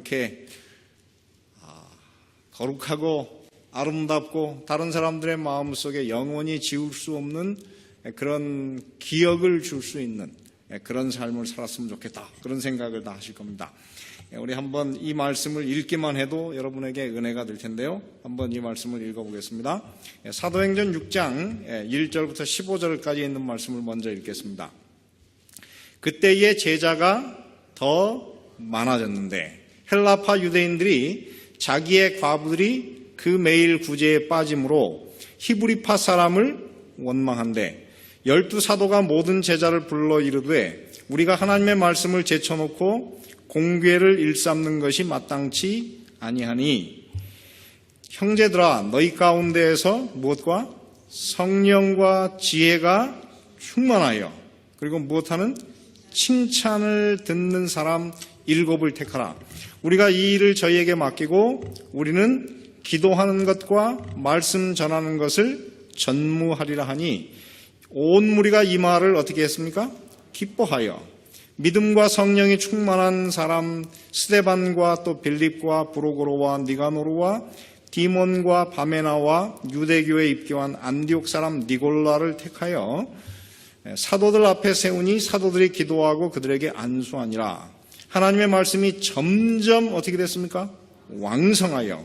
그렇게 거룩하고 아름답고 다른 사람들의 마음속에 영원히 지울 수 없는 그런 기억을 줄 수 있는 그런 삶을 살았으면 좋겠다, 그런 생각을 다 하실 겁니다. 우리 한번 이 말씀을 읽기만 해도 여러분에게 은혜가 될 텐데요. 한번 이 말씀을 읽어보겠습니다. 사도행전 6장 1절부터 15절까지 있는 말씀을 먼저 읽겠습니다. 그때의 제자가 더 많아졌는데 헬라파 유대인들이 자기의 과부들이 그 매일 구제에 빠짐으로 히브리파 사람을 원망한대 12사도가 모든 제자를 불러 이르되 우리가 하나님의 말씀을 제쳐놓고 공궤를 일삼는 것이 마땅치 아니하니 형제들아 너희 가운데에서 무엇과 성령과 지혜가 충만하여 그리고 무엇하는 칭찬을 듣는 사람 7을 택하라. 우리가 이 일을 저희에게 맡기고 우리는 기도하는 것과 말씀 전하는 것을 전무하리라 하니 온 무리가 이 말을 어떻게 했습니까? 기뻐하여 믿음과 성령이 충만한 사람 스데반과 또 빌립과 브로고로와 니가노르와 디몬과 바메나와 유대교에 입교한 안디옥 사람 니골라를 택하여 사도들 앞에 세우니 사도들이 기도하고 그들에게 안수하니라. 하나님의 말씀이 점점 어떻게 됐습니까? 왕성하여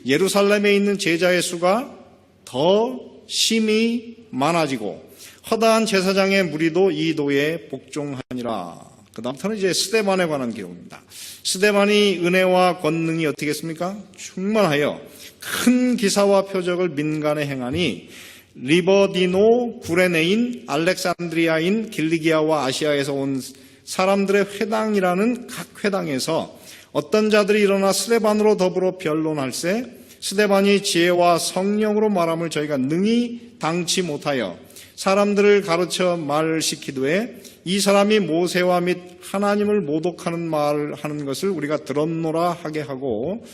예루살렘에 있는 제자의 수가 더 심히 많아지고 허다한 제사장의 무리도 이 도에 복종하니라. 그 다음부터는 이제 스데반에 관한 기록입니다. 스데반이 은혜와 권능이 어떻게 했습니까? 충만하여 큰 기사와 표적을 민간에 행하니 리버디노, 구레네인, 알렉산드리아인, 길리기아와 아시아에서 온 사람들의 회당이라는 각 회당에서 어떤 자들이 일어나 스데반으로 더불어 변론할세 스데반이 지혜와 성령으로 말함을 저희가 능히 당치 못하여 사람들을 가르쳐 말시키되 이 사람이 모세와 및 하나님을 모독하는 말을 하는 것을 우리가 들었노라 하게 하고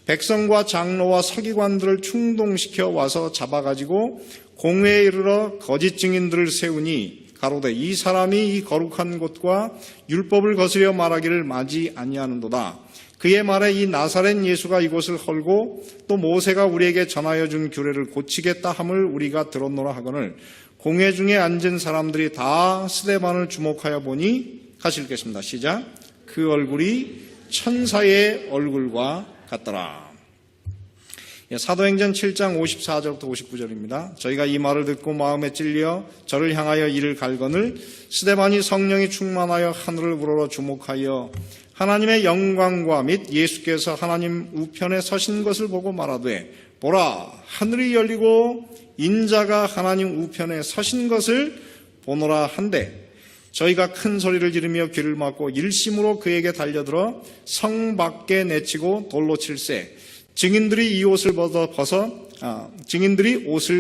백성과 장로와 서기관들을 충동시켜 와서 잡아가지고 공회에 이르러 거짓 증인들을 세우니 가로되 이 사람이 이 거룩한 곳과 율법을 거스려 말하기를 마지 아니하는도다. 그의 말에 이 나사렛 예수가 이곳을 헐고 또 모세가 우리에게 전하여 준 규례를 고치겠다 함을 우리가 들었노라 하거늘 공회 중에 앉은 사람들이 다 스데반을 주목하여 보니 같이 읽겠습니다. 시작. 그 얼굴이 천사의 얼굴과 같더라. 사도행전 7장 54절부터 59절입니다. 저희가 이 말을 듣고 마음에 찔려 저를 향하여 이를 갈거늘 스데반이 성령이 충만하여 하늘을 우러러 주목하여 하나님의 영광과 및 예수께서 하나님 우편에 서신 것을 보고 말하되 보라 하늘이 열리고 인자가 하나님 우편에 서신 것을 보노라 한데 저희가 큰 소리를 지르며 귀를 막고 일심으로 그에게 달려들어 성 밖에 내치고 돌로 칠세 증인들이 옷을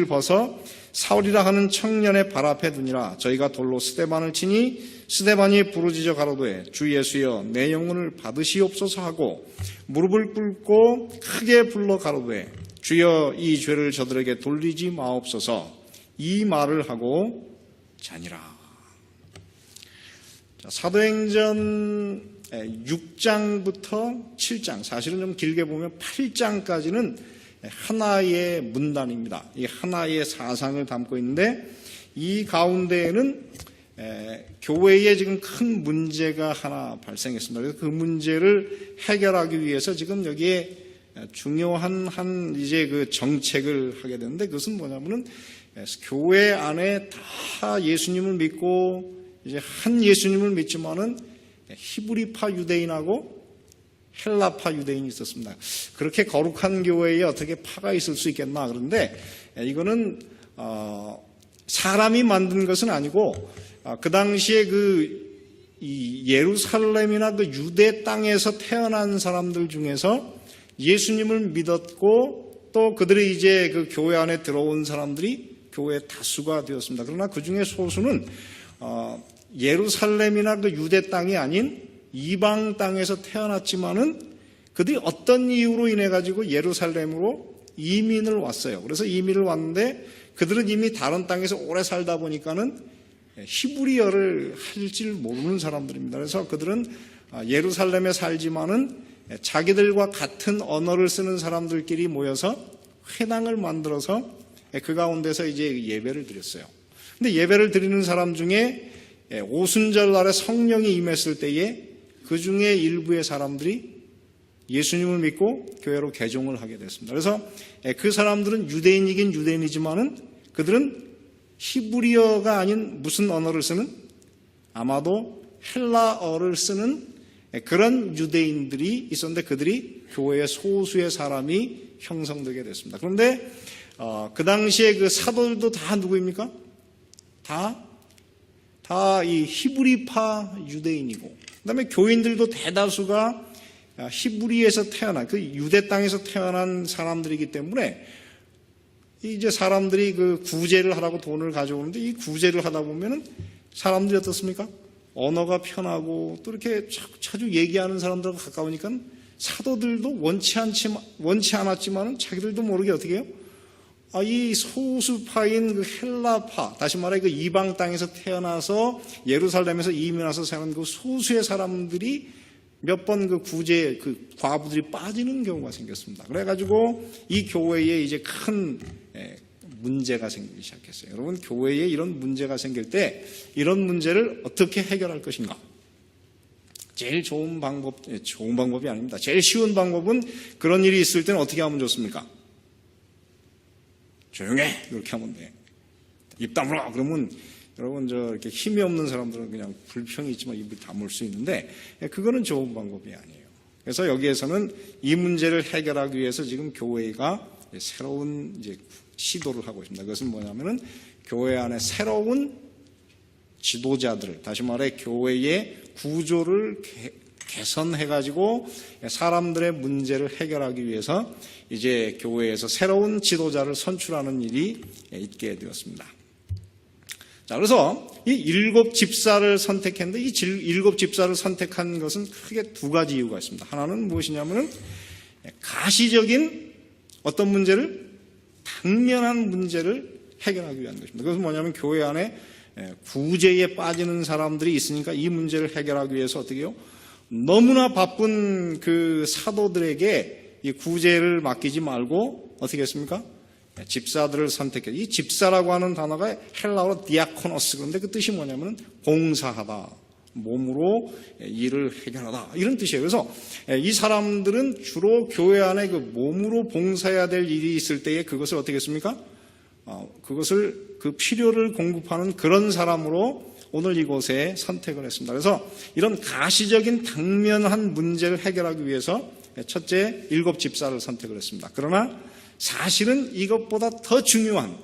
벗어 사울이라 하는 청년의 발 앞에 두니라. 저희가 돌로 스데반을 치니 스데반이 부르짖어 가로되 주 예수여 내 영혼을 받으시옵소서 하고 무릎을 꿇고 크게 불러 가로되 주여 이 죄를 저들에게 돌리지 마옵소서 이 말을 하고 자니라. 사도행전 6장부터 7장, 사실은 좀 길게 보면 8장까지는 하나의 문단입니다. 이 하나의 사상을 담고 있는데 이 가운데에는 교회에 지금 큰 문제가 하나 발생했습니다. 그래서 그 문제를 해결하기 위해서 지금 여기에 중요한 이제 그 정책을 하게 되는데 그것은 뭐냐면은 교회 안에 다 예수님을 믿고 이제 한 예수님을 믿지만은 히브리파 유대인하고 헬라파 유대인이 있었습니다. 그렇게 거룩한 교회에 어떻게 파가 있을 수 있겠나. 그런데 이거는 사람이 만든 것은 아니고 그 당시에 이 예루살렘이나 그 유대 땅에서 태어난 사람들 중에서 예수님을 믿었고 또 그들이 이제 그 교회 안에 들어온 사람들이 교회 다수가 되었습니다. 그러나 그 중에 소수는 예루살렘이나 그 유대 땅이 아닌 이방 땅에서 태어났지만은 그들이 어떤 이유로 인해 가지고 예루살렘으로 이민을 왔어요. 그래서 이민을 왔는데 그들은 이미 다른 땅에서 오래 살다 보니까는 히브리어를 할 줄 모르는 사람들입니다. 그래서 그들은 예루살렘에 살지만은 자기들과 같은 언어를 쓰는 사람들끼리 모여서 회당을 만들어서 그 가운데서 이제 예배를 드렸어요. 근데 예배를 드리는 사람 중에 오순절 날에 성령이 임했을 때에 그 중에 일부의 사람들이 예수님을 믿고 교회로 개종을 하게 됐습니다. 그래서 그 사람들은 유대인이긴 유대인이지만은 그들은 히브리어가 아닌 무슨 언어를 쓰는? 아마도 헬라어를 쓰는 그런 유대인들이 있었는데 그들이 교회의 소수의 사람이 형성되게 됐습니다. 그런데 그 당시에 그 사도들도 다 누구입니까? 다 이 히브리파 유대인이고, 그다음에 교인들도 대다수가 히브리에서 태어난 그 유대 땅에서 태어난 사람들이기 때문에 이제 사람들이 그 구제를 하라고 돈을 가져오는데 이 구제를 하다 보면은 사람들이 어떻습니까? 언어가 편하고 또 이렇게 자주 얘기하는 사람들하고 가까우니까 사도들도 원치 않았지만은 자기들도 모르게 어떻게 해요? 이 소수파인 그 헬라파, 다시 말해 그 이방 땅에서 태어나서 예루살렘에서 이민 와서 사는 그 소수의 사람들이 몇 번 그 구제, 그 과부들이 빠지는 경우가 생겼습니다. 그래가지고 이 교회에 이제 큰 문제가 생기기 시작했어요. 여러분, 교회에 이런 문제가 생길 때 이런 문제를 어떻게 해결할 것인가? 제일 좋은 방법이 아닙니다. 제일 쉬운 방법은 그런 일이 있을 때는 어떻게 하면 좋습니까? 조용해! 이렇게 하면 돼. 입 다물어! 그러면 여러분, 이렇게 힘이 없는 사람들은 그냥 불평이 있지만 입을 다물 수 있는데, 그거는 좋은 방법이 아니에요. 그래서 여기에서는 이 문제를 해결하기 위해서 지금 교회가 새로운 이제 시도를 하고 있습니다. 그것은 뭐냐면은 교회 안에 새로운 지도자들을, 다시 말해 교회의 구조를 개선해가지고 사람들의 문제를 해결하기 위해서 이제 교회에서 새로운 지도자를 선출하는 일이 있게 되었습니다. 자, 그래서 이 7 집사를 선택했는데 이 7 집사를 선택한 것은 크게 두 가지 이유가 있습니다. 하나는 무엇이냐면은 가시적인 어떤 문제를, 당면한 문제를 해결하기 위한 것입니다. 그것은 뭐냐면 교회 안에 구제에 빠지는 사람들이 있으니까 이 문제를 해결하기 위해서 어떻게 해요? 너무나 바쁜 그 사도들에게 이 구제를 맡기지 말고 어떻게 했습니까? 집사들을 선택해. 이 집사라고 하는 단어가 헬라어로 디아코노스, 그런데 그 뜻이 뭐냐면 봉사하다, 몸으로 일을 해결하다, 이런 뜻이에요. 그래서 이 사람들은 주로 교회 안에 그 몸으로 봉사해야 될 일이 있을 때에 그것을 어떻게 했습니까? 그것을 그 필요를 공급하는 그런 사람으로 오늘 이곳에 선택을 했습니다. 그래서 이런 가시적인 당면한 문제를 해결하기 위해서 첫째 7 집사를 선택을 했습니다. 그러나 사실은 이것보다 더 중요한,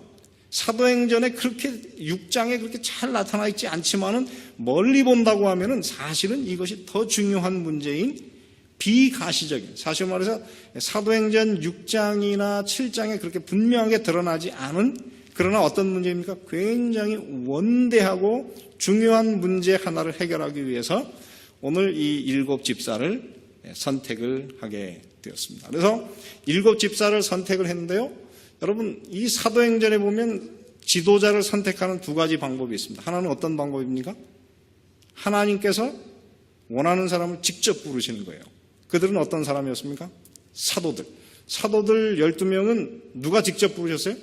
사도행전에 그렇게 6장에 그렇게 잘 나타나 있지 않지만은 멀리 본다고 하면은 사실은 이것이 더 중요한 문제인 비가시적인, 사실 말해서 사도행전 6장이나 7장에 그렇게 분명하게 드러나지 않은, 그러나 어떤 문제입니까? 굉장히 원대하고 중요한 문제 하나를 해결하기 위해서 오늘 이 7 집사를 선택을 하게 되었습니다. 그래서 7 집사를 선택을 했는데요. 여러분, 이 사도행전에 보면 지도자를 선택하는 두 가지 방법이 있습니다. 하나는 어떤 방법입니까? 하나님께서 원하는 사람을 직접 부르시는 거예요. 그들은 어떤 사람이었습니까? 사도들. 사도들 12명은 누가 직접 부르셨어요?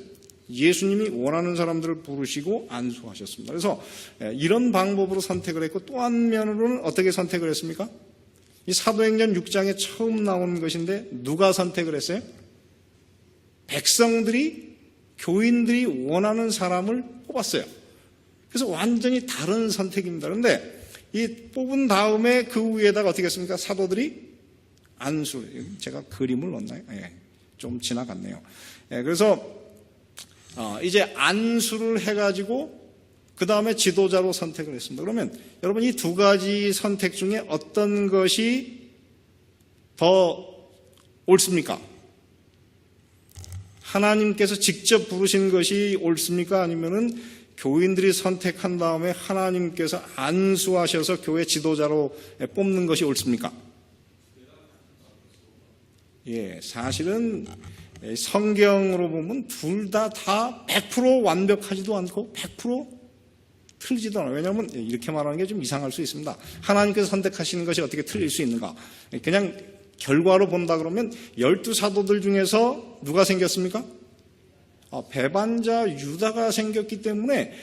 예수님이 원하는 사람들을 부르시고 안수하셨습니다. 그래서 이런 방법으로 선택을 했고, 또 한 면으로는 어떻게 선택을 했습니까? 이 사도행전 6장에 처음 나온 것인데 누가 선택을 했어요? 백성들이, 교인들이 원하는 사람을 뽑았어요. 그래서 완전히 다른 선택입니다. 그런데 이 뽑은 다음에 그 위에다가 어떻게 했습니까? 사도들이 안수, 제가 그림을 넣었나요? 좀 지나갔네요. 그래서 이제 안수를 해가지고 그 다음에 지도자로 선택을 했습니다. 그러면 여러분, 이 두 가지 선택 중에 어떤 것이 더 옳습니까? 하나님께서 직접 부르신 것이 옳습니까? 아니면은 교인들이 선택한 다음에 하나님께서 안수하셔서 교회 지도자로 뽑는 것이 옳습니까? 사실은 성경으로 보면 둘 다 100% 완벽하지도 않고 100% 틀리지도 않아요. 왜냐하면 이렇게 말하는 게 좀 이상할 수 있습니다. 하나님께서 선택하시는 것이 어떻게 틀릴 수 있는가? 그냥 결과로 본다 그러면 12사도들 중에서 누가 생겼습니까? 배반자 유다가 생겼기 때문에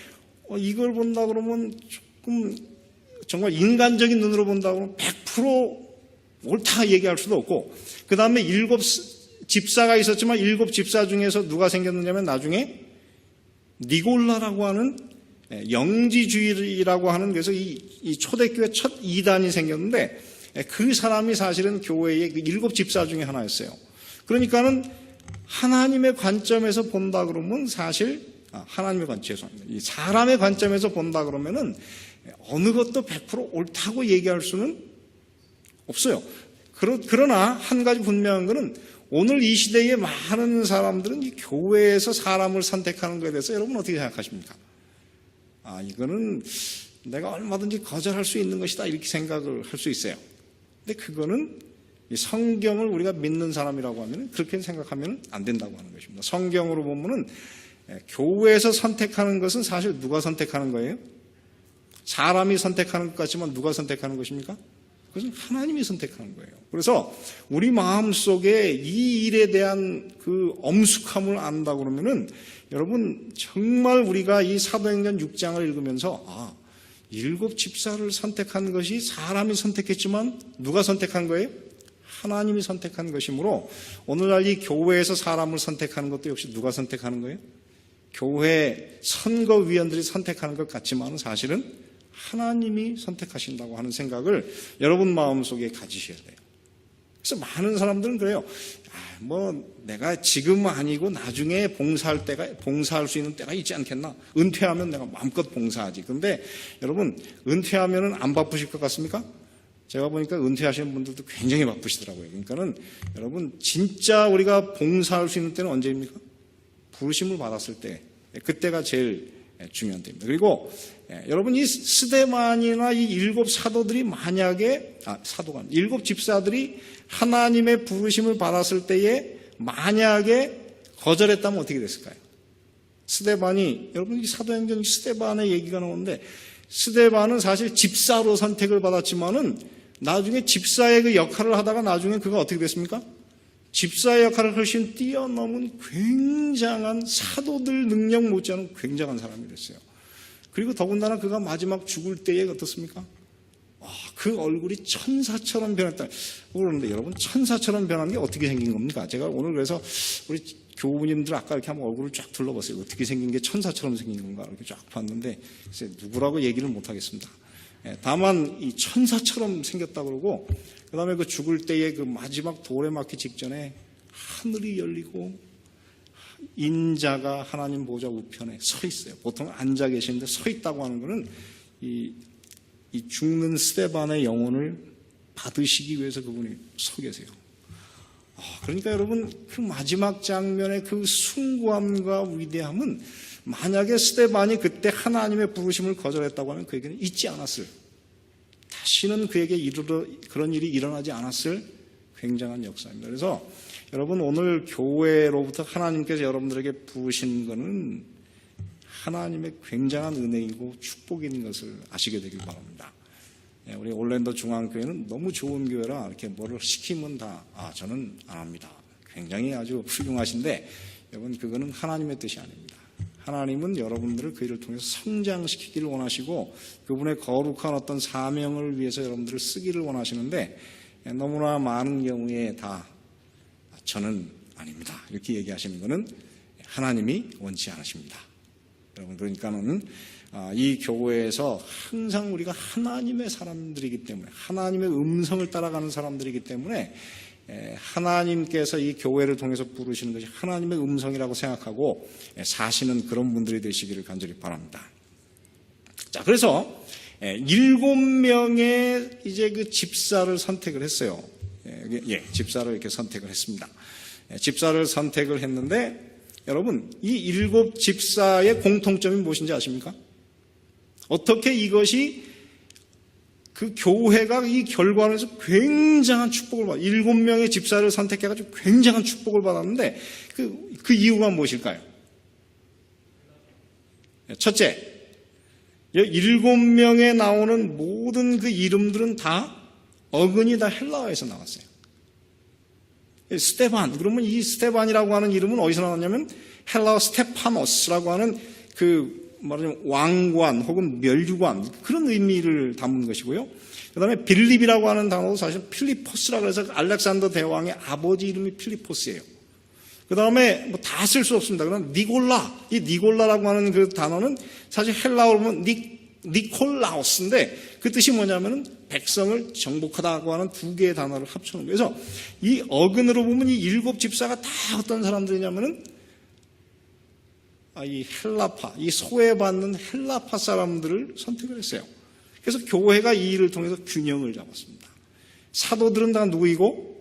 이걸 본다 그러면 조금 정말 인간적인 눈으로 본다 그러면 100% 옳다 얘기할 수도 없고, 그 다음에 7 집사가 있었지만 7 집사 중에서 누가 생겼느냐면 나중에 니골라라고 하는 영지주의라고 하는, 그래서 이 초대교회 첫 이단이 생겼는데 그 사람이 사실은 교회의 7 집사 중에 하나였어요. 그러니까는 하나님의 관점에서 본다 그러면 사실 하나님의 죄송합니다. 이 사람의 관점에서 본다 그러면은 어느 것도 100% 옳다고 얘기할 수는 없어요. 그러나 한 가지 분명한 것은 오늘 이 시대에 많은 사람들은 이 교회에서 사람을 선택하는 것에 대해서 여러분 어떻게 생각하십니까? 이거는 내가 얼마든지 거절할 수 있는 것이다 이렇게 생각을 할 수 있어요. 근데 그거는 이 성경을 우리가 믿는 사람이라고 하면 그렇게 생각하면 안 된다고 하는 것입니다. 성경으로 보면은 교회에서 선택하는 것은 사실 누가 선택하는 거예요? 사람이 선택하는 것 같지만 누가 선택하는 것입니까? 그것은 하나님이 선택하는 거예요. 그래서 우리 마음속에 이 일에 대한 그 엄숙함을 안다 그러면은 여러분 정말 우리가 이 사도행전 6장을 읽으면서 7 집사를 선택한 것이 사람이 선택했지만 누가 선택한 거예요? 하나님이 선택한 것이므로 오늘날 이 교회에서 사람을 선택하는 것도 역시 누가 선택하는 거예요? 교회 선거위원들이 선택하는 것 같지만 사실은 하나님이 선택하신다고 하는 생각을 여러분 마음속에 가지셔야 돼요. 그래서 많은 사람들은 그래요. 내가 지금 아니고 나중에 봉사할 수 있는 때가 있지 않겠나? 은퇴하면 내가 마음껏 봉사하지. 그런데 여러분 은퇴하면은 안 바쁘실 것 같습니까? 제가 보니까 은퇴하시는 분들도 굉장히 바쁘시더라고요. 그러니까는 여러분 진짜 우리가 봉사할 수 있는 때는 언제입니까? 부르심을 받았을 때, 그때가 제일 중요한 때입니다. 그리고 여러분 이 스데반이나 이 7 사도들이 만약에 7 집사들이 하나님의 부르심을 받았을 때에 만약에 거절했다면 어떻게 됐을까요? 스데반이, 여러분 이 사도행전 스데반의 얘기가 나오는데 스데반은 사실 집사로 선택을 받았지만은 나중에 집사의 그 역할을 하다가 나중에 그가 어떻게 됐습니까? 집사의 역할을 훨씬 뛰어넘은 굉장한 사도들 능력 못지않은 굉장한 사람이 됐어요. 그리고 더군다나 그가 마지막 죽을 때에 어떻습니까? 그 얼굴이 천사처럼 변했다. 그러는데 여러분 천사처럼 변한 게 어떻게 생긴 겁니까? 제가 오늘 그래서 우리 교우님들 아까 이렇게 한번 얼굴을 쫙 둘러봤어요. 어떻게 생긴 게 천사처럼 생긴 건가 이렇게 쫙 봤는데 글쎄 누구라고 얘기를 못 하겠습니다. 다만 이 천사처럼 생겼다 그러고 그다음에 그 죽을 때에 그 마지막 돌에 맞기 직전에 하늘이 열리고 인자가 하나님 보좌 우편에 서 있어요. 보통 앉아 계시는데 서 있다고 하는 것은 이 죽는 스데반의 영혼을 받으시기 위해서 그분이 서 계세요. 그러니까 여러분 그 마지막 장면의 그 숭고함과 위대함은 만약에 스데반이 그때 하나님의 부르심을 거절했다고 하면 그에게는 잊지 않았을, 다시는 그에게 그런 일이 일어나지 않았을 굉장한 역사입니다. 그래서 여러분 오늘 교회로부터 하나님께서 여러분들에게 부르신 것은 하나님의 굉장한 은혜이고 축복인 것을 아시게 되길 바랍니다. 우리 올랜도 중앙교회는 너무 좋은 교회라 이렇게 뭐를 시키면 다 저는 안 합니다. 굉장히 아주 훌륭하신데 여러분 그거는 하나님의 뜻이 아닙니다. 하나님은 여러분들을 그 일을 통해서 성장시키기를 원하시고 그분의 거룩한 어떤 사명을 위해서 여러분들을 쓰기를 원하시는데 너무나 많은 경우에 다 저는 아닙니다. 이렇게 얘기하시는 것은 하나님이 원치 않으십니다. 여러분 그러니까는 이 교회에서 항상 우리가 하나님의 사람들이기 때문에 하나님의 음성을 따라가는 사람들이기 때문에 하나님께서 이 교회를 통해서 부르시는 것이 하나님의 음성이라고 생각하고 사시는 그런 분들이 되시기를 간절히 바랍니다. 자, 그래서 7명의 이제 그 집사를 선택을 했어요. 집사를 이렇게 선택을 했습니다. 집사를 선택을 했는데 여러분 이 7 집사의 공통점이 무엇인지 아십니까? 어떻게 이것이 그 교회가 이 결과에서 굉장한 축복을 받아 7명의 집사를 선택해가지고 굉장한 축복을 받았는데 그 이유가 무엇일까요? 첫째, 7명에 나오는 모든 그 이름들은 다 어근이 다 헬라어에서 나왔어요. 스테반. 그러면 이 스테반이라고 하는 이름은 어디서 나왔냐면 헬라어 스테파노스라고 하는 말하자면 왕관 혹은 멸류관 그런 의미를 담은 것이고요. 그 다음에 빌립이라고 하는 단어도 사실 필리포스라고 해서 알렉산더 대왕의 아버지 이름이 필리포스예요. 그 다음에 다 쓸 수 없습니다. 그럼 니골라, 이 니골라라고 하는 그 단어는 사실 헬라어로 보면 니콜라우스인데 그 뜻이 뭐냐면은 백성을 정복하다고 하는 두 개의 단어를 합쳐놓은 거예요. 그래서 이 어근으로 보면 이 일곱 집사가 다 어떤 사람들이냐면은 이 헬라파, 이 소외받는 헬라파 사람들을 선택을 했어요. 그래서 교회가 이 일을 통해서 균형을 잡았습니다. 사도들은 다 누구이고?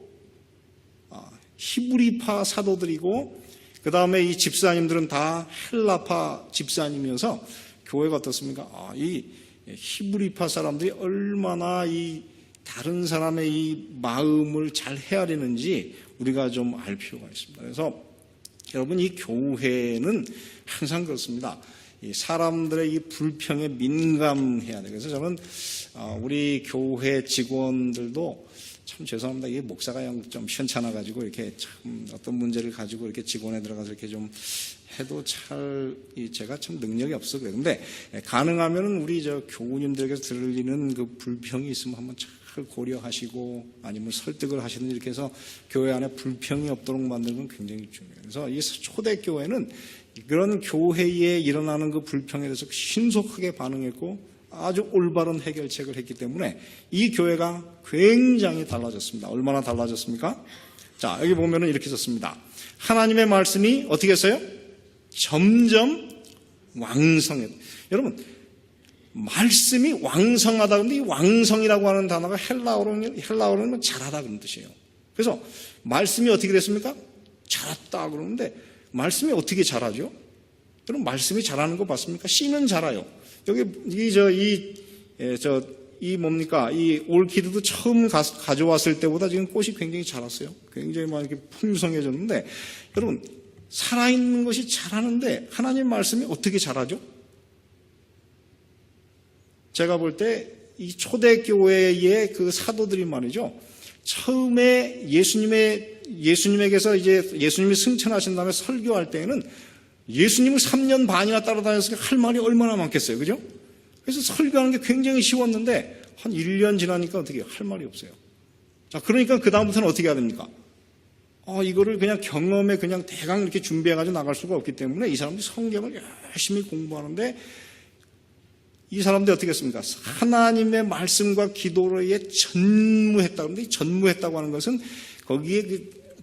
히브리파 사도들이고, 그 다음에 이 집사님들은 다 헬라파 집사님이어서 교회가 어떻습니까? 이 히브리파 사람들이 얼마나 이 다른 사람의 이 마음을 잘 헤아리는지 우리가 좀 알 필요가 있습니다. 그래서 여러분, 이 교회는 항상 그렇습니다. 이 사람들의 이 불평에 민감해야 돼요. 그래서 저는 우리 교회 직원들도 참 죄송합니다. 이게 목사가 좀 시원찮아가지고 이렇게 참 어떤 문제를 가지고 이렇게 직원에 들어가서 이렇게 좀 해도 제가 참 능력이 없어 그래요. 근데 가능하면은 우리 교우님들에게서 들리는 그 불평이 있으면 한번 잘 고려하시고 아니면 설득을 하시든지 이렇게 해서 교회 안에 불평이 없도록 만드는 건 굉장히 중요해요. 그래서 이 초대교회는 그런 교회에 일어나는 그 불평에 대해서 신속하게 반응했고 아주 올바른 해결책을 했기 때문에 이 교회가 굉장히 달라졌습니다. 얼마나 달라졌습니까? 자, 여기 보면은 이렇게 썼습니다. 하나님의 말씀이 어떻게 했어요? 점점 왕성해. 여러분, 말씀이 왕성하다 그러는데 이 왕성이라고 하는 단어가 헬라어로는 잘하다 그런 뜻이에요. 그래서 말씀이 어떻게 됐습니까? 자랐다 그러는데 말씀이 어떻게 자라죠? 여러분, 말씀이 자라는 거 봤습니까? 씨는 자라요. 여기 이 올키드도 처음 가져왔을 때보다 지금 꽃이 굉장히 자랐어요. 굉장히 막 이렇게 풍성해졌는데, 여러분, 살아있는 것이 자라는데 하나님 말씀이 어떻게 자라죠? 제가 볼 때 이 초대교회의 그 사도들이 말이죠. 처음에 예수님에게서 이제 예수님이 승천하신 다음에 설교할 때에는 예수님을 3년 반이나 따라다녔으니까 할 말이 얼마나 많겠어요. 그죠? 그래서 설교하는 게 굉장히 쉬웠는데 한 1년 지나니까 어떻게 할 말이 없어요. 자, 그러니까 그다음부터는 어떻게 해야 됩니까? 이거를 그냥 경험에 그냥 대강 이렇게 준비해가지고 나갈 수가 없기 때문에 이 사람들이 성경을 열심히 공부하는데 이 사람들이 어떻게 했습니까? 하나님의 말씀과 기도에 전무했다. 그런데 이 전무했다고 하는 것은 거기에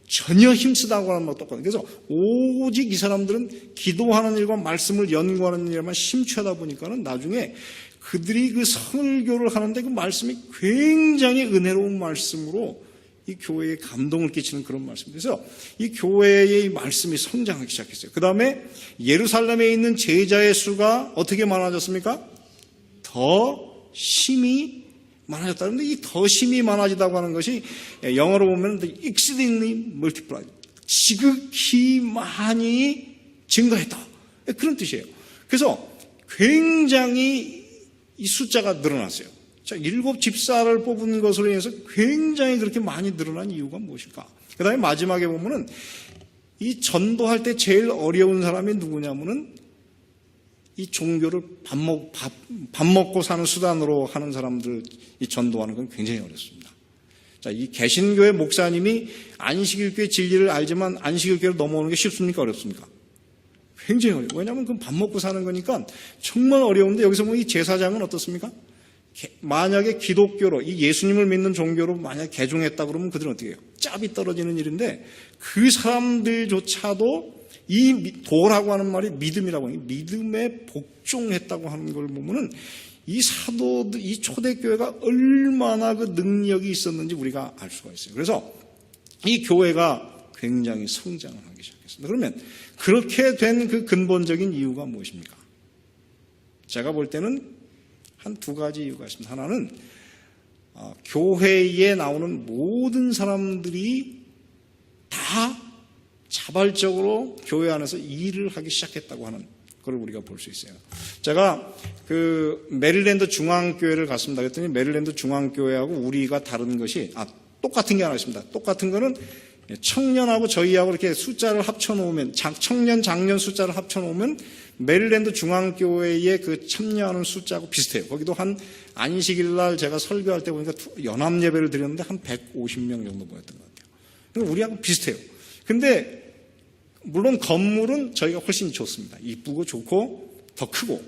전혀 힘쓰다고 하는 것도 똑같아요. 그래서 오직 이 사람들은 기도하는 일과 말씀을 연구하는 일에만 심취하다 보니까는 나중에 그들이 그 설교를 하는데 그 말씀이 굉장히 은혜로운 말씀으로 이 교회에 감동을 끼치는 그런 말씀. 그래서 이 교회의 말씀이 성장하기 시작했어요. 그 다음에 예루살렘에 있는 제자의 수가 어떻게 많아졌습니까? 더 심히 많아졌다. 그런데 이 더 심히 많아지다고 하는 것이 영어로 보면 exceedingly multiplied. 지극히 많이 증가했다. 그런 뜻이에요. 그래서 굉장히 이 숫자가 늘어났어요. 자, 7 집사를 뽑은 것으로 인해서 굉장히 그렇게 많이 늘어난 이유가 무엇일까? 그 다음에 마지막에 보면은 이 전도할 때 제일 어려운 사람이 누구냐면은 이 종교를 밥 먹고 사는 수단으로 하는 사람들 이 전도하는 건 굉장히 어렵습니다. 자, 이 개신교의 목사님이 안식일교의 진리를 알지만 안식일교로 넘어오는 게 쉽습니까? 어렵습니까? 굉장히 어려워요. 왜냐하면 그건 밥 먹고 사는 거니까 정말 어려운데 여기서 보면 이 제사장은 어떻습니까? 만약에 기독교로 이 예수님을 믿는 종교로 만약 개종했다 그러면 그들은 어떻게 해요? 짭이 떨어지는 일인데 그 사람들조차도 이 도라고 하는 말이 믿음이라고 하는 믿음에 복종했다고 하는 걸 보면은 이 사도들, 이 초대교회가 얼마나 그 능력이 있었는지 우리가 알 수가 있어요. 그래서 이 교회가 굉장히 성장을 하기 시작했습니다. 그러면 그렇게 된 그 근본적인 이유가 무엇입니까? 제가 볼 때는 한 2가지 이유가 있습니다. 하나는 교회에 나오는 모든 사람들이 다 자발적으로 교회 안에서 일을 하기 시작했다고 하는 걸 우리가 볼 수 있어요. 제가 그 메릴랜드 중앙교회를 갔습니다. 그랬더니 메릴랜드 중앙교회하고 우리가 다른 것이 똑같은 게 하나 있습니다. 똑같은 거는 청년하고 저희하고 이렇게 숫자를 합쳐놓으면, 청년, 장년 숫자를 합쳐놓으면 메릴랜드 중앙교회의 그 참여하는 숫자하고 비슷해요. 거기도 한 안식일 날 제가 설교할 때 보니까 연합 예배를 드렸는데 한 150명 정도 모였던 것 같아요. 그러니까 우리하고 비슷해요. 근데 물론 건물은 저희가 훨씬 좋습니다. 이쁘고 좋고 더 크고.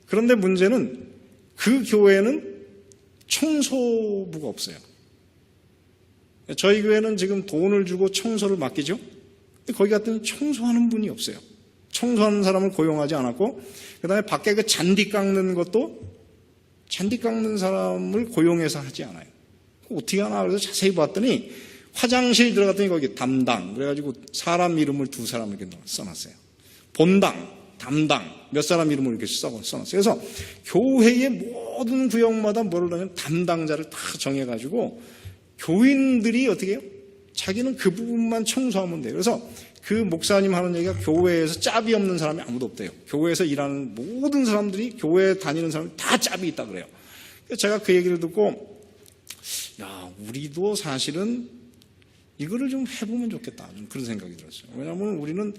그런데 문제는 그 교회는 청소부가 없어요. 저희 교회는 지금 돈을 주고 청소를 맡기죠. 근데 거기 갔더니 청소하는 분이 없어요. 청소하는 사람을 고용하지 않았고, 그 다음에 밖에 그 잔디 깎는 것도 잔디 깎는 사람을 고용해서 하지 않아요. 어떻게 하나 그래서 자세히 봤더니 화장실 들어갔더니 거기 담당 그래가지고 사람 이름을 2사람 이렇게 써놨어요. 본당, 담당 몇 사람 이름을 이렇게 써놨어요. 그래서 교회의 모든 구역마다 뭐를 하냐면 담당자를 다 정해가지고 교인들이 어떻게 해요? 자기는 그 부분만 청소하면 돼요. 그래서 그 목사님 하는 얘기가 교회에서 짭이 없는 사람이 아무도 없대요. 교회에서 일하는 모든 사람들이, 교회에 다니는 사람이 다 짭이 있다 그래요. 그래서 제가 그 얘기를 듣고, 야, 우리도 사실은 이거를 좀 해보면 좋겠다. 좀 그런 생각이 들었어요. 왜냐하면 우리는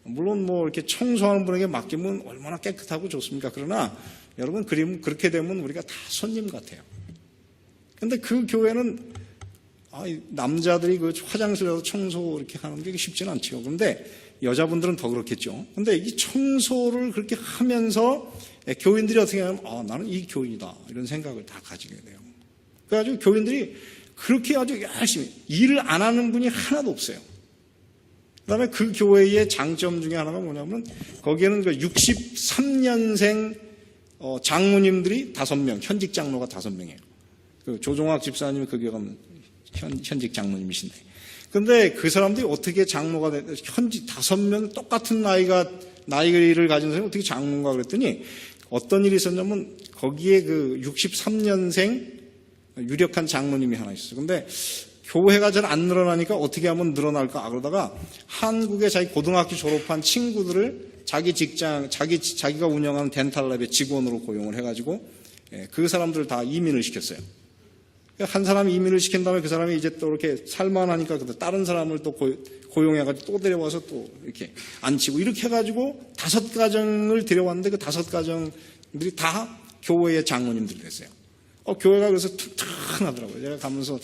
물론 뭐 이렇게 청소하는 분에게 맡기면 얼마나 깨끗하고 좋습니까? 그러나 여러분, 그렇게 되면 우리가 다 손님 같아요. 근데 그 교회는 남자들이 그 화장실에서 청소 이렇게 하는 게 쉽지는 않죠. 그런데 여자분들은 더 그렇겠죠. 근데 이 청소를 그렇게 하면서 교인들이 어떻게 하면, 나는 이 교인이다. 이런 생각을 다 가지게 돼요. 그래가지고 교인들이 그렇게 아주 열심히, 일을 안 하는 분이 하나도 없어요. 그 다음에 그 교회의 장점 중에 하나가 뭐냐면, 거기에는 그 63년생 장로님들이 5명, 현직 장로가 5명이에요. 그 조종학 집사님이 거기 가면 현직 장로님이신데. 근데 그 사람들이 어떻게 장로가 현직 5명 똑같은 나이를 가진 사람이 어떻게 장로인가 그랬더니 어떤 일이 있었냐면 거기에 그 63년생 유력한 장로님이 하나 있었어요. 근데 교회가 잘 안 늘어나니까 어떻게 하면 늘어날까 그러다가 한국에 자기 고등학교 졸업한 친구들을 자기 직장, 자기가 운영하는 덴탈랩의 직원으로 고용을 해가지고 그 사람들을 다 이민을 시켰어요. 한 사람이 이민을 시킨 다음에 그 사람이 이제 또 이렇게 살만하니까 다른 사람을 또 고용해가지고 또 데려와서 또 이렇게 앉히고 이렇게 해가지고 5가정을 데려왔는데 그 5가정들이 다 교회의 장로님들이 됐어요. 교회가 그래서 튼튼하더라고요. 제가 가면서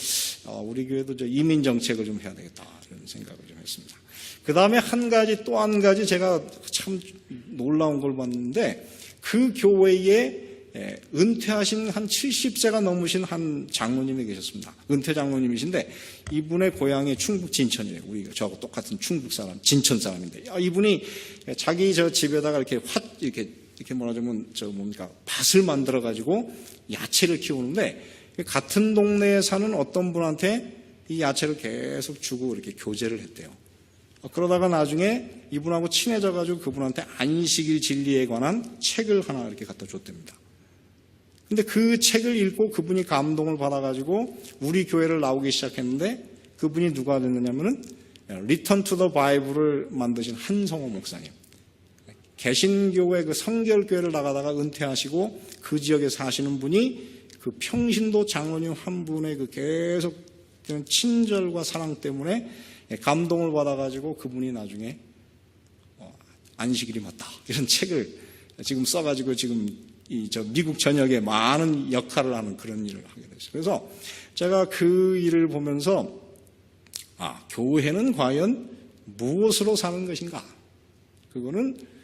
우리 교회도 이민 정책을 좀 해야 되겠다 이런 생각을 좀 했습니다. 그 다음에 또 한 가지 제가 참 놀라운 걸 봤는데 그 교회에 은퇴하신 한 70세가 넘으신 한 장로님이 계셨습니다. 은퇴 장로님이신데 이분의 고향이 충북 진천이에요. 우리 저하고 똑같은 충북 사람, 진천 사람인데 이분이 자기 저 집에다가 이렇게 뭐라자면 밭을 만들어 가지고 야채를 키우는데 같은 동네에 사는 어떤 분한테 이 야채를 계속 주고 이렇게 교제를 했대요. 그러다가 나중에 이분하고 친해져 가지고 그분한테 안식일 진리에 관한 책을 하나 이렇게 갖다 줬답니다. 근데 그 책을 읽고 그분이 감동을 받아가지고 우리 교회를 나오기 시작했는데 그분이 누가 됐느냐면은 Return to the Bible을 만드신 한성호 목사님. 개신교회 그 성결교회를 나가다가 은퇴하시고 그 지역에 사시는 분이 그 평신도 장로님 한 분의 그 계속 친절과 사랑 때문에 감동을 받아가지고 그분이 나중에 안식일이 맞다 이런 책을 지금 써가지고 지금 미국 전역에 많은 역할을 하는 그런 일을 하게 됐어요. 그래서 제가 그 일을 보면서 교회는 과연 무엇으로 사는 것인가? 그거는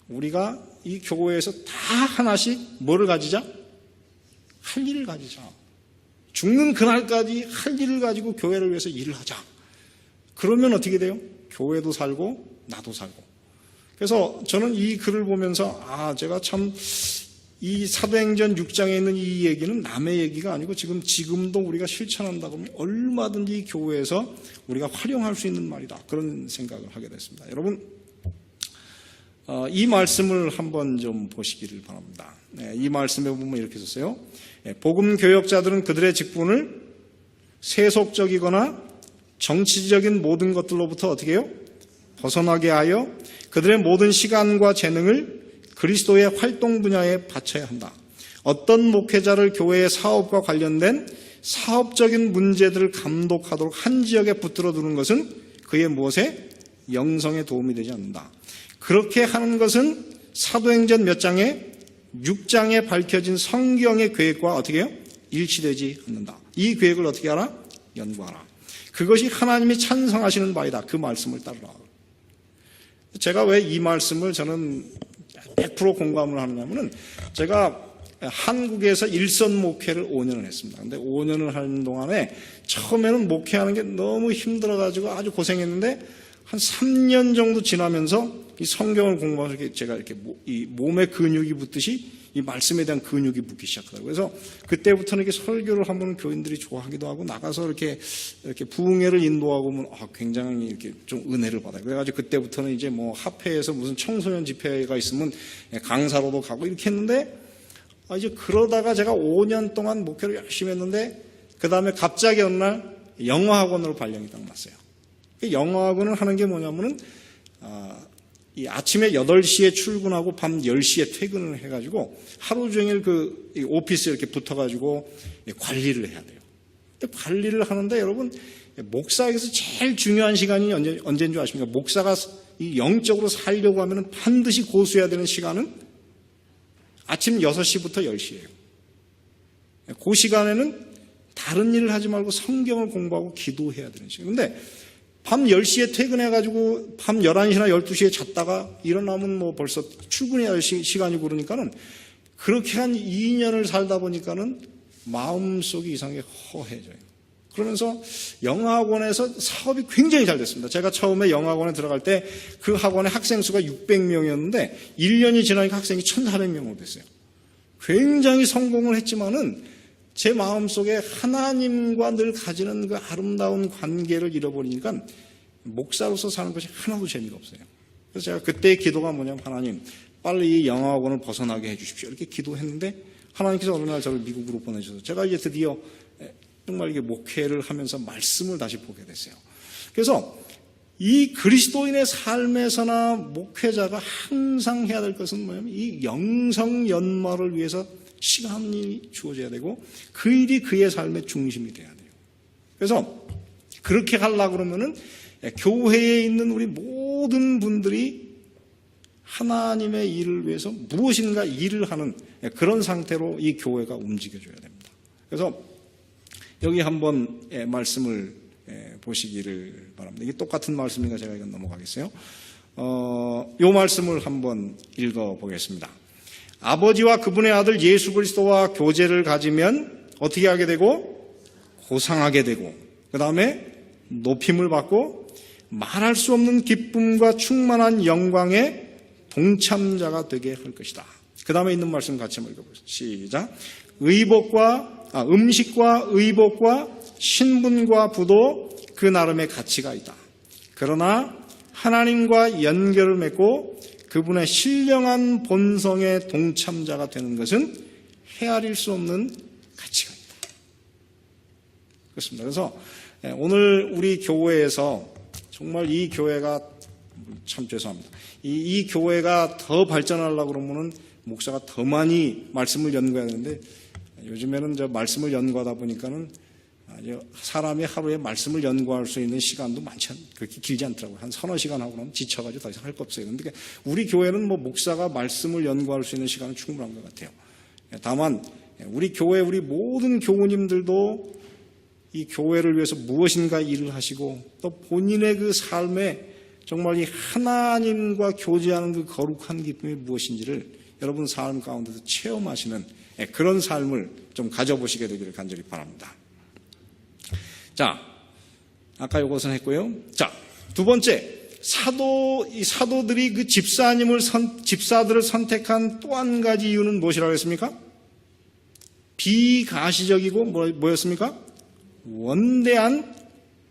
우리가 이 교회에서 다 하나씩 뭐를 가지자? 할 일을 가지자. 죽는 그날까지 할 일을 가지고 교회를 위해서 일을 하자. 그러면 어떻게 돼요? 교회도 살고 나도 살고. 그래서 저는 이 글을 보면서 제가 참 이 사도행전 6장에 있는 이 얘기는 남의 얘기가 아니고 지금도 우리가 실천한다 그러면 얼마든지 교회에서 우리가 활용할 수 있는 말이다. 그런 생각을 하게 됐습니다. 여러분 이 말씀을 한번 좀 보시기를 바랍니다. 이 말씀에 보면 이렇게 썼어요. 복음 교역자들은 그들의 직분을 세속적이거나 정치적인 모든 것들로부터 어떻게 해요? 벗어나게 하여 그들의 모든 시간과 재능을 그리스도의 활동 분야에 바쳐야 한다. 어떤 목회자를 교회의 사업과 관련된 사업적인 문제들을 감독하도록 한 지역에 붙들어 두는 것은 그의 무엇에? 영성에 도움이 되지 않는다. 그렇게 하는 것은 사도행전 몇 장에? 6장에 밝혀진 성경의 계획과 어떻게 해요? 일치되지 않는다. 이 계획을 어떻게 하라? 연구하라. 그것이 하나님이 찬성하시는 바이다. 그 말씀을 따르라. 제가 왜 이 말씀을 저는 100% 공감을 하느냐면은 제가 한국에서 일선 목회를 5년을 했습니다. 근데 5년을 하는 동안에 처음에는 목회하는 게 너무 힘들어가지고 아주 고생했는데 한 3년 정도 지나면서 이 성경을 공부하면서 제가 이렇게 이 몸에 근육이 붙듯이 이 말씀에 대한 근육이 붙기 시작하더라고요. 그래서 그때부터는 이렇게 설교를 하면 교인들이 좋아하기도 하고 나가서 이렇게 부흥회를 인도하고 보면 굉장히 이렇게 좀 은혜를 받아요. 그래가지고 그때부터는 이제 뭐 합회에서 무슨 청소년 집회가 있으면 강사로도 가고 이렇게 했는데 이제 그러다가 제가 5년 동안 목회를 열심히 했는데 그 다음에 갑자기 어느 날 영어학원으로 발령이 딱 났어요. 영어학원을 하는 게 뭐냐면은 이 아침에 8시에 출근하고 밤 10시에 퇴근을 해가지고 하루 종일 그 오피스에 이렇게 붙어가지고 관리를 해야 돼요. 근데 관리를 하는데 여러분, 목사에게서 제일 중요한 시간이 언제인 줄 아십니까? 목사가 이 영적으로 살려고 하면 반드시 고수해야 되는 시간은 아침 6시부터 10시예요. 그 시간에는 다른 일을 하지 말고 성경을 공부하고 기도해야 되는 시간. 근데 밤 10시에 퇴근해가지고 밤 11시나 12시에 잤다가 일어나면 뭐 벌써 출근해야 할 시간이고 그러니까는 그렇게 한 2년을 살다 보니까는 마음속이 이상하게 허해져요. 그러면서 영어학원에서 사업이 굉장히 잘 됐습니다. 제가 처음에 영어학원에 들어갈 때 그 학원의 학생 수가 600명이었는데 1년이 지나니까 학생이 1,400명으로 됐어요. 굉장히 성공을 했지만은 제 마음속에 하나님과 늘 가지는 그 아름다운 관계를 잃어버리니까 목사로서 사는 것이 하나도 재미가 없어요. 그래서 제가 그때의 기도가 뭐냐면 하나님 빨리 이 영어학원을 벗어나게 해주십시오. 이렇게 기도했는데 하나님께서 어느 날 저를 미국으로 보내주셔서 제가 이제 드디어 정말 이게 목회를 하면서 말씀을 다시 보게 됐어요. 그래서 이 그리스도인의 삶에서나 목회자가 항상 해야 될 것은 뭐냐면 이 영성 연마를 위해서 시간이 주어져야 되고 그 일이 그의 삶의 중심이 돼야 돼요. 그래서 그렇게 하려고 그러면은 교회에 있는 우리 모든 분들이 하나님의 일을 위해서 무엇인가 일을 하는 그런 상태로 이 교회가 움직여줘야 됩니다. 그래서 여기 한번 말씀을 보시기를 바랍니다. 이게 똑같은 말씀이니까 제가 이건 넘어가겠어요. 이 말씀을 한번 읽어보겠습니다. 아버지와 그분의 아들 예수 그리스도와 교제를 가지면 어떻게 하게 되고 고상하게 되고 그 다음에 높임을 받고 말할 수 없는 기쁨과 충만한 영광의 동참자가 되게 할 것이다. 그 다음에 있는 말씀 같이 한번 읽어보겠습니다. 시작. 음식과 의복과 신분과 부도 그 나름의 가치가 있다. 그러나 하나님과 연결을 맺고 그분의 신령한 본성의 동참자가 되는 것은 헤아릴 수 없는 가치가 있다. 그렇습니다. 그래서 오늘 우리 교회에서 정말 이 교회가 참 죄송합니다. 이 교회가 더 발전하려고 그러면은 목사가 더 많이 말씀을 연구해야 되는데 요즘에는 말씀을 연구하다 보니까는 사람이 하루에 말씀을 연구할 수 있는 시간도 그렇게 길지 않더라고요. 한 서너 시간 하고 나면 지쳐가지고 더 이상 할 거 없어요. 그런데 우리 교회는 목사가 말씀을 연구할 수 있는 시간은 충분한 것 같아요. 다만 우리 교회 우리 모든 교우님들도 이 교회를 위해서 무엇인가 일을 하시고 또 본인의 그 삶에 정말 이 하나님과 교제하는 그 거룩한 기쁨이 무엇인지를 여러분 삶 가운데서 체험하시는 그런 삶을 좀 가져보시게 되기를 간절히 바랍니다. 자, 아까 이것은 했고요. 자, 두 번째, 사도들이 그 집사들을 선택한 또 한 가지 이유는 무엇이라고 했습니까? 비가시적이고 뭐였습니까? 원대한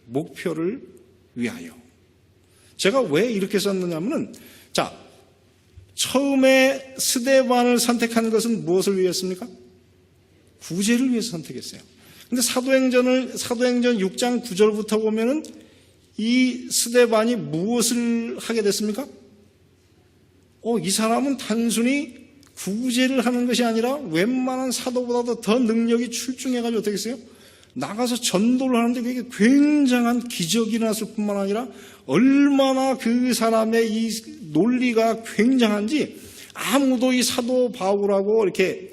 목표를 위하여. 제가 왜 이렇게 썼느냐면은, 자, 처음에 스데반을 선택한 것은 무엇을 위해서입니까? 구제를 위해서 선택했어요. 근데 사도행전 6장 9절부터 보면은 이 스데반이 무엇을 하게 됐습니까? 이 사람은 단순히 구제를 하는 것이 아니라 웬만한 사도보다도 더 능력이 출중해가지고 어떻게 했어요? 나가서 전도를 하는데 그게 굉장한 기적이 일어났을 뿐만 아니라 얼마나 그 사람의 이 논리가 굉장한지 아무도 이 사도 바울하고 이렇게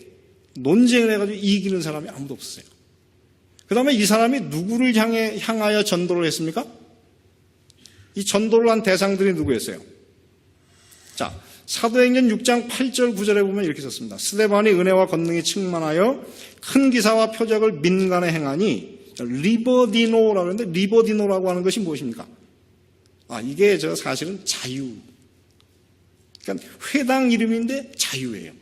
논쟁을 해가지고 이기는 사람이 아무도 없었어요. 그 다음에 이 사람이 누구를 향하여 전도를 했습니까? 이 전도를 한 대상들이 누구였어요? 자, 사도행전 6장 8절 9절에 보면 이렇게 썼습니다. 스데반이 은혜와 권능이 충만하여 큰 기사와 표적을 민간에 행하니, 리버디노라고 하는데 리버디노라고 하는 것이 무엇입니까? 이게 사실은 자유. 그러니까 회당 이름인데 자유예요.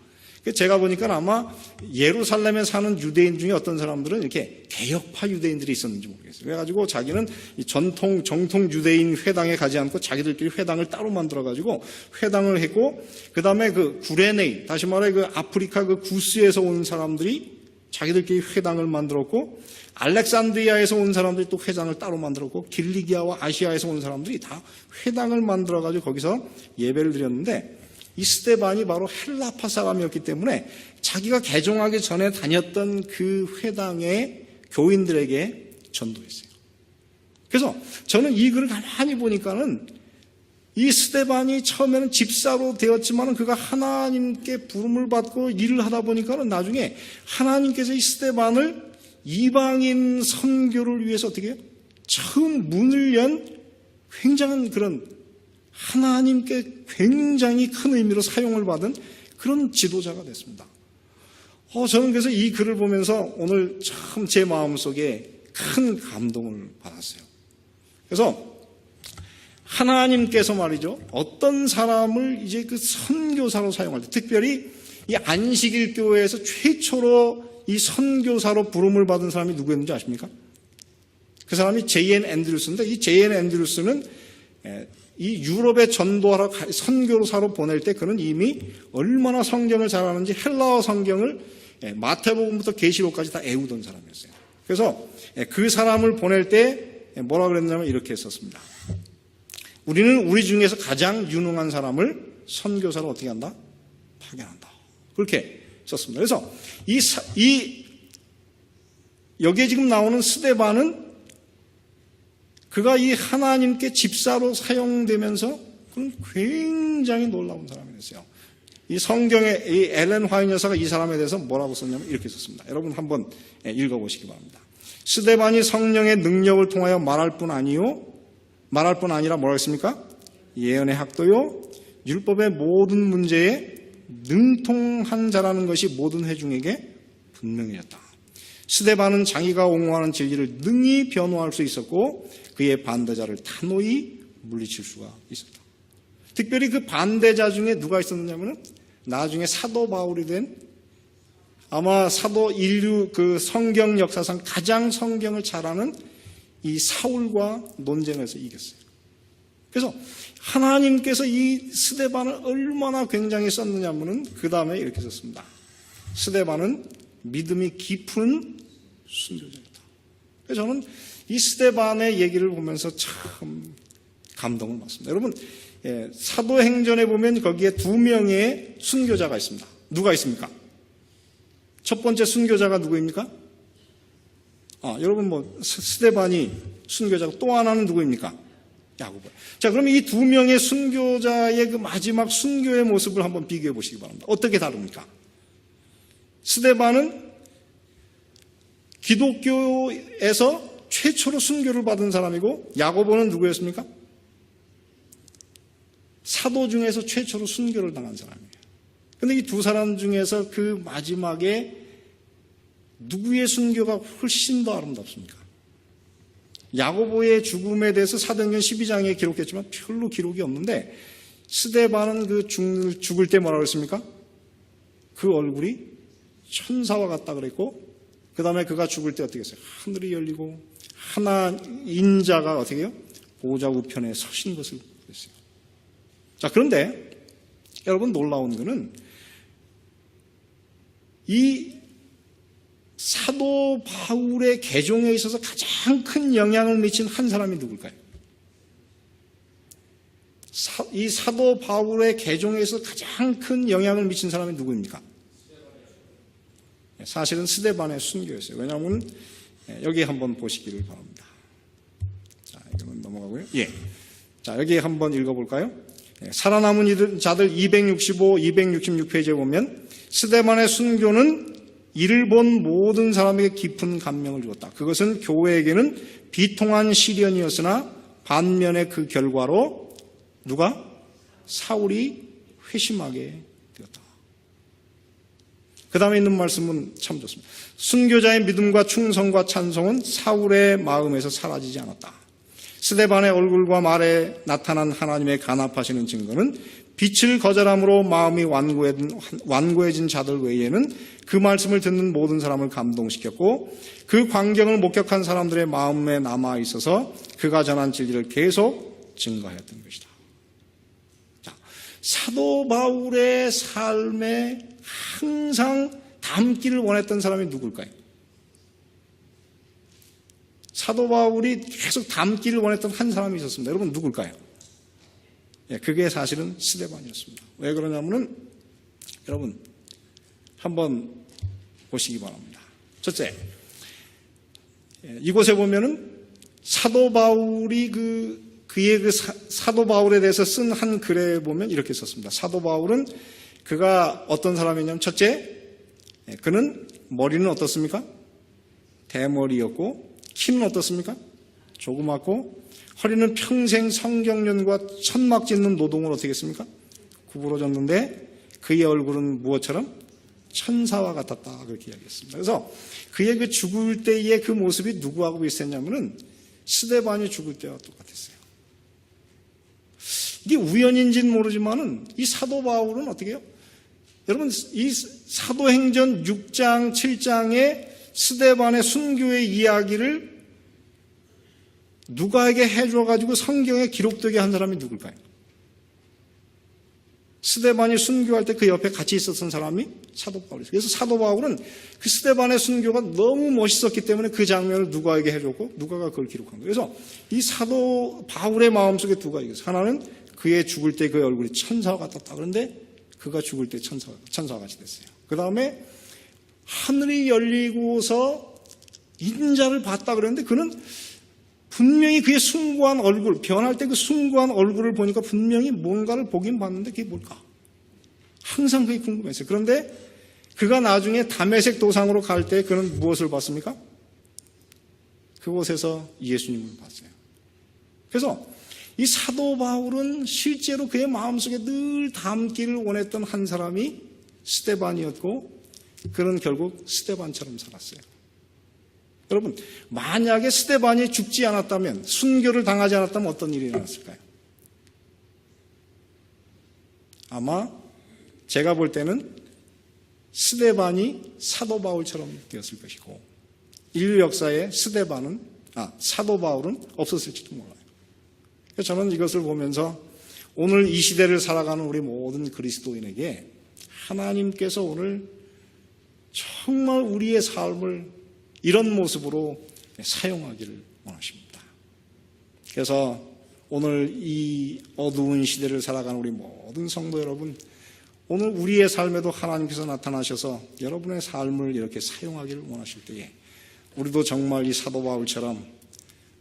제가 보니까 아마 예루살렘에 사는 유대인 중에 어떤 사람들은 이렇게 개혁파 유대인들이 있었는지 모르겠어요. 그래가지고 자기는 정통 유대인 회당에 가지 않고 자기들끼리 회당을 따로 만들어가지고 회당을 했고, 그 다음에 그 구레네, 다시 말해 그 아프리카 그 구스에서 온 사람들이 자기들끼리 회당을 만들었고, 알렉산드리아에서 온 사람들이 또 회당을 따로 만들었고, 길리기아와 아시아에서 온 사람들이 다 회당을 만들어가지고 거기서 예배를 드렸는데, 이 스데반이 바로 헬라파 사람이었기 때문에 자기가 개종하기 전에 다녔던 그 회당의 교인들에게 전도했어요. 그래서 저는 이 글을 가만히 보니까는 이 스데반이 처음에는 집사로 되었지만 그가 하나님께 부름을 받고 일을 하다 보니까는 나중에 하나님께서 이 스데반을 이방인 선교를 위해서 어떻게 해요? 처음 문을 연 굉장한 그런 하나님께 굉장히 큰 의미로 사용을 받은 그런 지도자가 됐습니다. 저는 그래서 이 글을 보면서 오늘 참 제 마음속에 큰 감동을 받았어요. 그래서 하나님께서 말이죠, 어떤 사람을 이제 그 선교사로 사용할 때, 특별히 이 안식일 교회에서 최초로 이 선교사로 부름을 받은 사람이 누구였는지 아십니까? 그 사람이 J.N. 앤드루스인데, 이 J.N. 앤드루스는 이 유럽에 전도하러 선교사로 보낼 때 그는 이미 얼마나 성경을 잘 아는지 헬라어 성경을 마태복음부터 계시록까지 다 외우던 사람이었어요. 그래서 그 사람을 보낼 때 뭐라 그랬냐면 이렇게 했었습니다. 우리는 우리 중에서 가장 유능한 사람을 선교사로 어떻게 한다? 파견한다. 그렇게 썼습니다. 그래서 여기에 지금 나오는 스데반은 그가 이 하나님께 집사로 사용되면서 그는 굉장히 놀라운 사람이 됐어요. 이 성경에 이 엘렌 화이트 여사가 이 사람에 대해서 뭐라고 썼냐면 이렇게 썼습니다. 여러분 한번 읽어보시기 바랍니다. 스데반이 성령의 능력을 통하여 말할 뿐 아니라 뭐라고 했습니까? 예언의 학도요, 율법의 모든 문제에 능통한 자라는 것이 모든 회중에게 분명해졌다. 스데반은 자기가 옹호하는 진리를 능히 변호할 수 있었고 그의 반대자를 단호히 물리칠 수가 있었다. 특별히 그 반대자 중에 누가 있었느냐면 나중에 사도 바울이 된, 아마 사도 인류 그 성경 역사상 가장 성경을 잘 아는 이 사울과 논쟁에서 이겼어요. 그래서 하나님께서 이 스데반을 얼마나 굉장히 썼느냐면은 그 다음에 이렇게 썼습니다. 스데반은 믿음이 깊은 순교자였다. 그래서 저는 이 스데반의 얘기를 보면서 참 감동을 받습니다. 여러분, 사도행전에 보면 거기에 2명의 순교자가 있습니다. 누가 있습니까? 첫 번째 순교자가 누구입니까? 여러분 스데반이 순교자고 또 하나는 누구입니까? 야고보. 자, 그러면 이 2명의 순교자의 그 마지막 순교의 모습을 한번 비교해 보시기 바랍니다. 어떻게 다릅니까? 스데반은 기독교에서 최초로 순교를 받은 사람이고 야고보는 누구였습니까? 사도 중에서 최초로 순교를 당한 사람이에요. 그런데 이 두 사람 중에서 그 마지막에 누구의 순교가 훨씬 더 아름답습니까? 야고보의 죽음에 대해서 사도행전 12장에 기록했지만 별로 기록이 없는데 스데반은 그 죽을 때 뭐라고 했습니까? 그 얼굴이 천사와 같다 그랬고, 그 다음에 그가 죽을 때 어떻게 했어요? 하늘이 열리고 하나 인자가 어떻게 해요? 보좌 우편에 서신 것을 그랬어요. 자, 그런데 여러분 놀라운 것은 이 사도 바울의 개종에 있어서 가장 큰 영향을 미친 한 사람이 누굴까요? 이 사도 바울의 개종에 있어서 가장 큰 영향을 미친 사람이 누구입니까? 사실은 스데반의 순교였어요. 왜냐하면 여기 한번 보시기를 바랍니다. 자, 이거는 넘어가고요. 예. 자, 여기 한번 읽어볼까요? 살아남은 자들 265, 266페이지에 보면 스데반의 순교는 이를 본 모든 사람에게 깊은 감명을 주었다. 그것은 교회에게는 비통한 시련이었으나 반면에 그 결과로 누가? 사울이 회심하게 되었다. 그 다음에 있는 말씀은 참 좋습니다. 순교자의 믿음과 충성과 찬송은 사울의 마음에서 사라지지 않았다. 스데반의 얼굴과 말에 나타난 하나님의 간합하시는 증거는 빛을 거절함으로 마음이 완고해진 자들 외에는 그 말씀을 듣는 모든 사람을 감동시켰고 그 광경을 목격한 사람들의 마음에 남아 있어서 그가 전한 진리를 계속 증거하였던 것이다. 자, 사도 바울의 삶에 항상 담기를 원했던 사람이 누굴까요? 사도 바울이 계속 담기를 원했던 한 사람이 있었습니다. 여러분 누굴까요? 예, 그게 사실은 스데반이었습니다. 왜 그러냐면은 여러분 한번 보시기 바랍니다. 첫째, 이곳에 보면은 사도 바울이 그의 사도 바울에 대해서 쓴 한 글에 보면 이렇게 썼습니다. 사도 바울은 그가 어떤 사람이냐면 첫째, 그는 머리는 어떻습니까? 대머리였고 키는 어떻습니까? 조그맣고 허리는 평생 성경연과 천막 짓는 노동을 어떻게 했습니까? 구부러졌는데 그의 얼굴은 무엇처럼? 천사와 같았다. 그렇게 이야기했습니다. 그래서 그의 그 죽을 때의 그 모습이 누구하고 비슷했냐면은 스데반이 죽을 때와 똑같았어요. 이게 우연인지는 모르지만은 이 사도 바울은 어떻게 해요? 여러분 이 사도행전 6장 7장에 스데반의 순교의 이야기를 누가에게 해줘가지고 성경에 기록되게 한 사람이 누굴까요? 스데반이 순교할 때 그 옆에 같이 있었던 사람이 사도 바울이었어요. 그래서 사도 바울은 그 스데반의 순교가 너무 멋있었기 때문에 그 장면을 누가에게 해줬고 누가가 그걸 기록한 거예요. 그래서 이 사도 바울의 마음속에 두 가지가 있어요. 하나는 그의 죽을 때 그의 얼굴이 천사와 같았다. 그런데 그가 죽을 때 천사와 같이 됐어요. 그 다음에 하늘이 열리고서 인자를 봤다 그랬는데 그는 분명히 그의 숭고한 얼굴, 변할 때 그 숭고한 얼굴을 보니까 분명히 뭔가를 보긴 봤는데 그게 뭘까? 항상 그게 궁금했어요. 그런데 그가 나중에 다메섹 도상으로 갈 때 그는 무엇을 봤습니까? 그곳에서 예수님을 봤어요. 그래서 이 사도 바울은 실제로 그의 마음속에 늘 담기를 원했던 한 사람이 스데반이었고 그는 결국 스데반처럼 살았어요. 여러분, 만약에 스데반이 죽지 않았다면, 순교를 당하지 않았다면 어떤 일이 일어났을까요? 아마 제가 볼 때는 스데반이 사도 바울처럼 되었을 것이고 인류 역사에 사도 바울은 없었을지도 몰라요. 그래서 저는 이것을 보면서 오늘 이 시대를 살아가는 우리 모든 그리스도인에게 하나님께서 오늘 정말 우리의 삶을 이런 모습으로 사용하기를 원하십니다. 그래서 오늘 이 어두운 시대를 살아가는 우리 모든 성도 여러분, 오늘 우리의 삶에도 하나님께서 나타나셔서 여러분의 삶을 이렇게 사용하기를 원하실 때에 우리도 정말 이 사도 바울처럼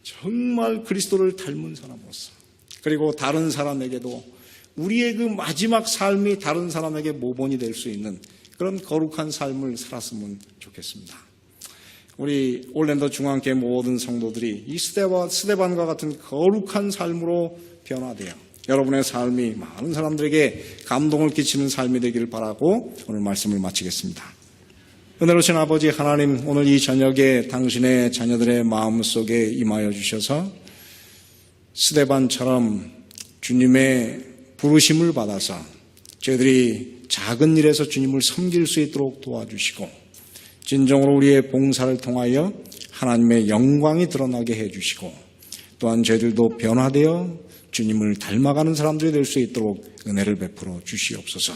정말 그리스도를 닮은 사람으로서 그리고 다른 사람에게도 우리의 그 마지막 삶이 다른 사람에게 모본이 될 수 있는 그런 거룩한 삶을 살았으면 좋겠습니다. 우리 올랜도 중앙교회 모든 성도들이 이 스데반과 같은 거룩한 삶으로 변화되어 여러분의 삶이 많은 사람들에게 감동을 끼치는 삶이 되기를 바라고 오늘 말씀을 마치겠습니다. 은혜로우신 아버지 하나님, 오늘 이 저녁에 당신의 자녀들의 마음속에 임하여 주셔서 스데반처럼 주님의 부르심을 받아서 저희들이 작은 일에서 주님을 섬길 수 있도록 도와주시고 진정으로 우리의 봉사를 통하여 하나님의 영광이 드러나게 해주시고 또한 저희들도 변화되어 주님을 닮아가는 사람들이 될 수 있도록 은혜를 베풀어 주시옵소서.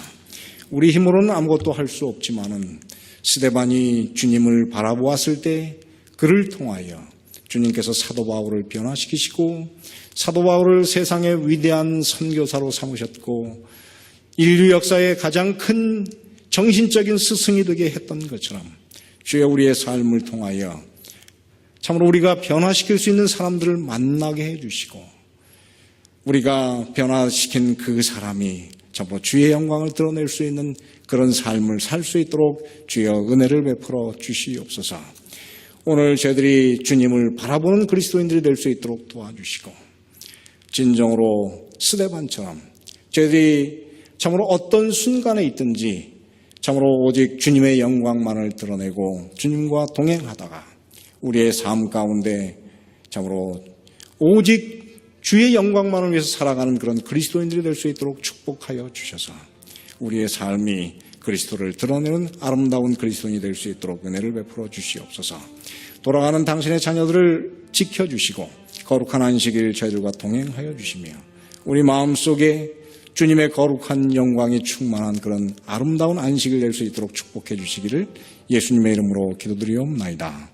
우리 힘으로는 아무것도 할 수 없지만은 스데반이 주님을 바라보았을 때 그를 통하여 주님께서 사도 바울을 변화시키시고 사도 바울을 세상의 위대한 선교사로 삼으셨고 인류 역사의 가장 큰 정신적인 스승이 되게 했던 것처럼 주여 우리의 삶을 통하여 참으로 우리가 변화시킬 수 있는 사람들을 만나게 해주시고 우리가 변화시킨 그 사람이 참으로 주의 영광을 드러낼 수 있는 그런 삶을 살 수 있도록 주여 은혜를 베풀어 주시옵소서. 오늘 저희들이 주님을 바라보는 그리스도인들이 될 수 있도록 도와주시고 진정으로 스데반처럼 저희들이 참으로 어떤 순간에 있든지 참으로 오직 주님의 영광만을 드러내고 주님과 동행하다가 우리의 삶 가운데 참으로 오직 주의 영광만을 위해서 살아가는 그런 그리스도인들이 될 수 있도록 축복하여 주셔서 우리의 삶이 그리스도를 드러내는 아름다운 그리스도인이 될 수 있도록 은혜를 베풀어 주시옵소서. 돌아가는 당신의 자녀들을 지켜주시고 거룩한 안식일 저희들과 동행하여 주시며 우리 마음속에 주님의 거룩한 영광이 충만한 그런 아름다운 안식을 낼 수 있도록 축복해 주시기를 예수님의 이름으로 기도드리옵나이다.